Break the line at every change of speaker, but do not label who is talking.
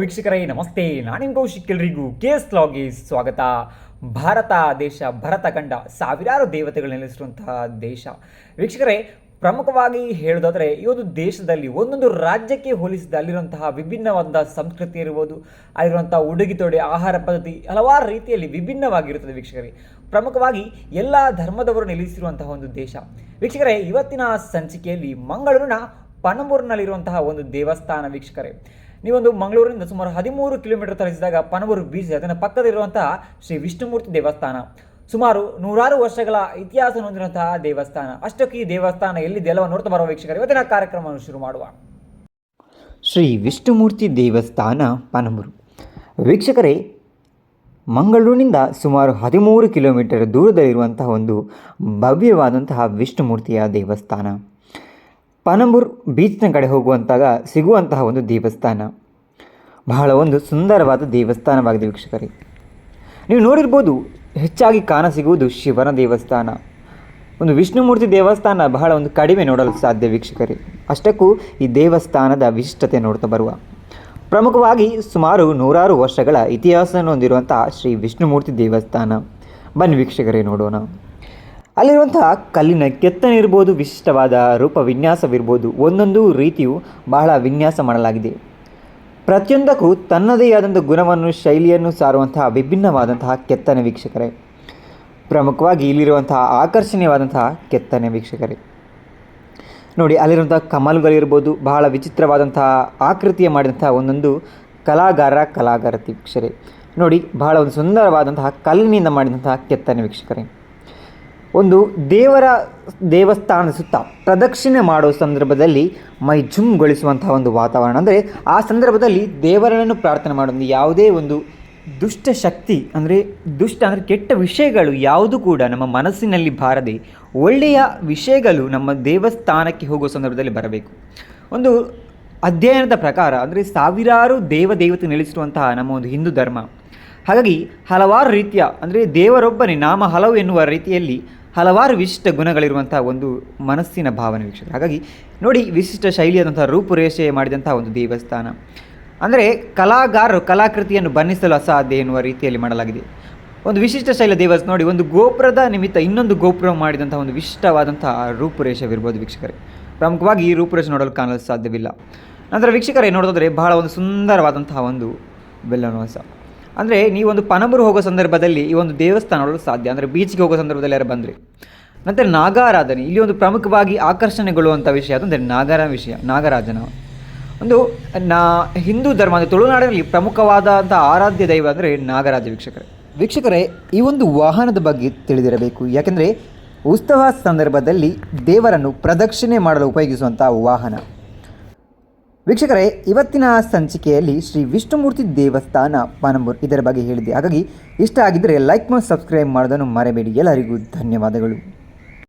ವೀಕ್ಷಕರೇ ನಮಸ್ತೆ, ನಾನು ನಿಮ್ಮ ಕೌಶಿಕ್. ಎಲ್ರಿಗೂ ಕೇಸ್ ಲಾಗ್ಗೆ ಸ್ವಾಗತ. ಭಾರತ ದೇಶ, ಭರತ ಖಂಡ, ಸಾವಿರಾರು ದೇವತೆಗಳು ನೆಲೆಸಿರುವಂತಹ ದೇಶ. ವೀಕ್ಷಕರೇ, ಪ್ರಮುಖವಾಗಿ ಹೇಳೋದಾದರೆ ಈ ಒಂದು ದೇಶದಲ್ಲಿ ಒಂದೊಂದು ರಾಜ್ಯಕ್ಕೆ ಹೋಲಿಸಿದ ಅಲ್ಲಿರುವಂತಹ ವಿಭಿನ್ನವಾದಂತಹ ಸಂಸ್ಕೃತಿ ಇರ್ಬೋದು, ಅಲ್ಲಿರುವಂತಹ ಉಡುಗೆ ತೊಡೆ, ಆಹಾರ ಪದ್ಧತಿ ಹಲವಾರು ರೀತಿಯಲ್ಲಿ ವಿಭಿನ್ನವಾಗಿರುತ್ತದೆ. ವೀಕ್ಷಕರೇ, ಪ್ರಮುಖವಾಗಿ ಎಲ್ಲ ಧರ್ಮದವರು ನೆಲೆಸಿರುವಂತಹ ಒಂದು ದೇಶ. ವೀಕ್ಷಕರೇ, ಇವತ್ತಿನ ಸಂಚಿಕೆಯಲ್ಲಿ ಮಂಗಳೂರಿನ ಪಣಂಬೂರಿನಲ್ಲಿರುವಂತಹ ಒಂದು ದೇವಸ್ಥಾನ. ವೀಕ್ಷಕರೇ, ನೀವೊಂದು ಮಂಗಳೂರಿನಿಂದ ಸುಮಾರು 13 ಕಿಲೋಮೀಟರ್ ತರಿಸಿದಾಗ ಪಣಂಬೂರು ಬೀಚ್, ಅದನ್ನು ಪಕ್ಕದಲ್ಲಿರುವಂತಹ ಶ್ರೀ ವಿಷ್ಣುಮೂರ್ತಿ ದೇವಸ್ಥಾನ, ಸುಮಾರು 100 ವರ್ಷಗಳ ಇತಿಹಾಸ ಹೊಂದಿರುವಂತಹ ದೇವಸ್ಥಾನ. ಅಷ್ಟಕ್ಕೆ ಈ ದೇವಸ್ಥಾನ ಎಲ್ಲಿದೆ ಎಲ್ಲವನ್ನು ನೋಡ್ತಾ ಬರುವ ವೀಕ್ಷಕರೇ, ಇವತ್ತಿನ ಕಾರ್ಯಕ್ರಮವನ್ನು ಶುರು ಮಾಡುವ.
ಶ್ರೀ ವಿಷ್ಣುಮೂರ್ತಿ ದೇವಸ್ಥಾನ ಪಣಂಬೂರು. ವೀಕ್ಷಕರೇ, ಮಂಗಳೂರಿನಿಂದ ಸುಮಾರು 13 ಕಿಲೋಮೀಟರ್ ದೂರದಲ್ಲಿರುವಂತಹ ಒಂದು ಭವ್ಯವಾದಂತಹ ವಿಷ್ಣುಮೂರ್ತಿಯ ದೇವಸ್ಥಾನ. ಪಣಂಬೂರು ಬೀಚ್ನ ಕಡೆ ಹೋಗುವಂತಾಗ ಸಿಗುವಂತಹ ಒಂದು ದೇವಸ್ಥಾನ, ಬಹಳ ಒಂದು ಸುಂದರವಾದ ದೇವಸ್ಥಾನವಾಗಿದೆ. ವೀಕ್ಷಕರೇ, ನೀವು ನೋಡಿರ್ಬೋದು, ಹೆಚ್ಚಾಗಿ ಕಾಣಸಿಗುವುದು ಶಿವನ ದೇವಸ್ಥಾನ. ಒಂದು ವಿಷ್ಣುಮೂರ್ತಿ ದೇವಸ್ಥಾನ ಬಹಳ ಒಂದು ಕಡಿಮೆ ನೋಡಲು ಸಾಧ್ಯ. ವೀಕ್ಷಕರೇ, ಅಷ್ಟಕ್ಕೂ ಈ ದೇವಸ್ಥಾನದ ವಿಶಿಷ್ಟತೆ ನೋಡ್ತಾ ಬರುವ. ಪ್ರಮುಖವಾಗಿ ಸುಮಾರು 100 ವರ್ಷಗಳ ಇತಿಹಾಸವನ್ನು ಹೊಂದಿರುವಂತಹ ಶ್ರೀ ವಿಷ್ಣುಮೂರ್ತಿ ದೇವಸ್ಥಾನ. ಬನ್ನಿ ವೀಕ್ಷಕರೇ, ನೋಡೋಣ. ಅಲ್ಲಿರುವಂತಹ ಕಲ್ಲಿನ ಕೆತ್ತನೆ ಇರ್ಬೋದು, ವಿಶಿಷ್ಟವಾದ ರೂಪ ವಿನ್ಯಾಸವಿರ್ಬೋದು, ಒಂದೊಂದು ರೀತಿಯು ಬಹಳ ವಿನ್ಯಾಸ ಮಾಡಲಾಗಿದೆ. ಪ್ರತಿಯೊಂದಕ್ಕೂ ತನ್ನದೇ ಆದಂಥ ಗುಣವನ್ನು, ಶೈಲಿಯನ್ನು ಸಾರುವಂತಹ ವಿಭಿನ್ನವಾದಂತಹ ಕೆತ್ತನೆ. ವೀಕ್ಷಕರೇ, ಪ್ರಮುಖವಾಗಿ ಇಲ್ಲಿರುವಂತಹ ಆಕರ್ಷಣೀಯವಾದಂತಹ ಕೆತ್ತನೆ. ವೀಕ್ಷಕರೇ ನೋಡಿ, ಅಲ್ಲಿರುವಂತಹ ಕಮಲುಗಳಿರ್ಬೋದು, ಬಹಳ ವಿಚಿತ್ರವಾದಂತಹ ಆಕೃತಿಯ ಮಾಡಿದಂತಹ ಒಂದೊಂದು ಕಲಾಗಾರತಿ. ವೀಕ್ಷಕರೇ ನೋಡಿ, ಬಹಳ ಒಂದು ಸುಂದರವಾದಂತಹ ಕಲ್ಲಿನಿಂದ ಮಾಡಿದಂತಹ ಕೆತ್ತನೆ. ವೀಕ್ಷಕರೇ, ಒಂದು ದೇವಸ್ಥಾನದ ಸುತ್ತ ಪ್ರದಕ್ಷಿಣೆ ಮಾಡೋ ಸಂದರ್ಭದಲ್ಲಿ ಮೈ ಜುಮ್ಗೊಳಿಸುವಂತಹ ಒಂದು ವಾತಾವರಣ. ಅಂದರೆ ಆ ಸಂದರ್ಭದಲ್ಲಿ ದೇವರನ್ನು ಪ್ರಾರ್ಥನೆ ಮಾಡೋದು, ಯಾವುದೇ ಒಂದು ದುಷ್ಟ ಶಕ್ತಿ ಅಂದರೆ ಕೆಟ್ಟ ವಿಷಯಗಳು ಯಾವುದು ಕೂಡ ನಮ್ಮ ಮನಸ್ಸಿನಲ್ಲಿ ಬಾರದೆ ಒಳ್ಳೆಯ ವಿಷಯಗಳು ನಮ್ಮ ದೇವಸ್ಥಾನಕ್ಕೆ ಹೋಗುವ ಸಂದರ್ಭದಲ್ಲಿ ಬರಬೇಕು. ಒಂದು ಅಧ್ಯಯನದ ಪ್ರಕಾರ ಅಂದರೆ ಸಾವಿರಾರು ದೇವತೆ ನೆಲೆಸಿರುವಂತಹ ನಮ್ಮ ಒಂದು ಹಿಂದೂ ಧರ್ಮ. ಹಾಗಾಗಿ ಹಲವಾರು ರೀತಿಯ ಅಂದರೆ ದೇವರೊಬ್ಬನೇ ನಾಮ ಹಲವು ಎನ್ನುವ ರೀತಿಯಲ್ಲಿ ಹಲವಾರು ವಿಶಿಷ್ಟ ಗುಣಗಳಿರುವಂಥ ಒಂದು ಮನಸ್ಸಿನ ಭಾವನೆ. ವೀಕ್ಷಕರು, ಹಾಗಾಗಿ ನೋಡಿ, ವಿಶಿಷ್ಟ ಶೈಲಿಯಾದಂಥ ರೂಪುರೇಷೆ ಮಾಡಿದಂಥ ಒಂದು ದೇವಸ್ಥಾನ. ಅಂದರೆ ಕಲಾಗಾರರು ಕಲಾಕೃತಿಯನ್ನು ಬಣ್ಣಿಸಲು ಅಸಾಧ್ಯ ಎನ್ನುವ ರೀತಿಯಲ್ಲಿ ಮಾಡಲಾಗಿದೆ. ಒಂದು ವಿಶಿಷ್ಟ ಶೈಲಿಯ ದೇವಸ್ಥಾನ ನೋಡಿ, ಒಂದು ಗೋಪುರದ ನಿಮಿತ್ತ ಇನ್ನೊಂದು ಗೋಪುರ ಮಾಡಿದಂಥ ಒಂದು ವಿಶಿಷ್ಟವಾದಂಥ ರೂಪುರೇಷವಿರ್ಬೋದು. ವೀಕ್ಷಕರೇ, ಪ್ರಮುಖವಾಗಿ ಈ ರೂಪುರೇಷೆ ನೋಡಲು ಕಾಣಲು ಸಾಧ್ಯವಿಲ್ಲ. ನಂತರ ವೀಕ್ಷಕರೇ, ನೋಡೋದಾದರೆ ಬಹಳ ಒಂದು ಸುಂದರವಾದಂತಹ ಒಂದು ಬೆಲ್ಲನವಾಸ. ಅಂದರೆ ನೀವೊಂದು ಪಣಂಬೂರು ಹೋಗೋ ಸಂದರ್ಭದಲ್ಲಿ ಈ ಒಂದು ದೇವಸ್ಥಾನ ನೋಡಲು ಸಾಧ್ಯ. ಅಂದರೆ ಬೀಚ್ಗೆ ಹೋಗೋ ಸಂದರ್ಭದಲ್ಲಿ ಯಾರು ಬಂದರೆ. ನಂತರ ನಾಗಾರಾಧನೆ, ಇಲ್ಲಿ ಒಂದು ಪ್ರಮುಖವಾಗಿ ಆಕರ್ಷಣೆಗೊಳ್ಳುವಂಥ ವಿಷಯ ಅದು ಅಂದರೆ ನಾಗರಾಜನ ಒಂದು ಹಿಂದೂ ಧರ್ಮ ಅಂದರೆ ತುಳುನಾಡಿನಲ್ಲಿ ಪ್ರಮುಖವಾದಂಥ ಆರಾಧ್ಯ ದೈವ ಅಂದರೆ ನಾಗರಾಜ. ವೀಕ್ಷಕರೇ, ಈ ಒಂದು ವಾಹನದ ಬಗ್ಗೆ ತಿಳಿದಿರಬೇಕು. ಯಾಕೆಂದರೆ ಉತ್ಸವ ಸಂದರ್ಭದಲ್ಲಿ ದೇವರನ್ನು ಪ್ರದಕ್ಷಿಣೆ ಮಾಡಲು ಉಪಯೋಗಿಸುವಂಥ ವಾಹನ. ವೀಕ್ಷಕರೇ, ಇವತ್ತಿನ ಸಂಚಿಕೆಯಲ್ಲಿ ಶ್ರೀ ವಿಷ್ಣುಮೂರ್ತಿ ದೇವಸ್ಥಾನ ಪಣಂಬೂರು ಇದರ ಬಗ್ಗೆ ಹೇಳಿದೆ. ಹಾಗಾಗಿ ಇಷ್ಟ ಆಗಿದ್ದರೆ ಲೈಕ್ ಮತ್ತು ಸಬ್ಸ್ಕ್ರೈಬ್ ಮಾಡೋದನ್ನು ಮರೆಯಬೇಡಿ. ಎಲ್ಲರಿಗೂ ಧನ್ಯವಾದಗಳು.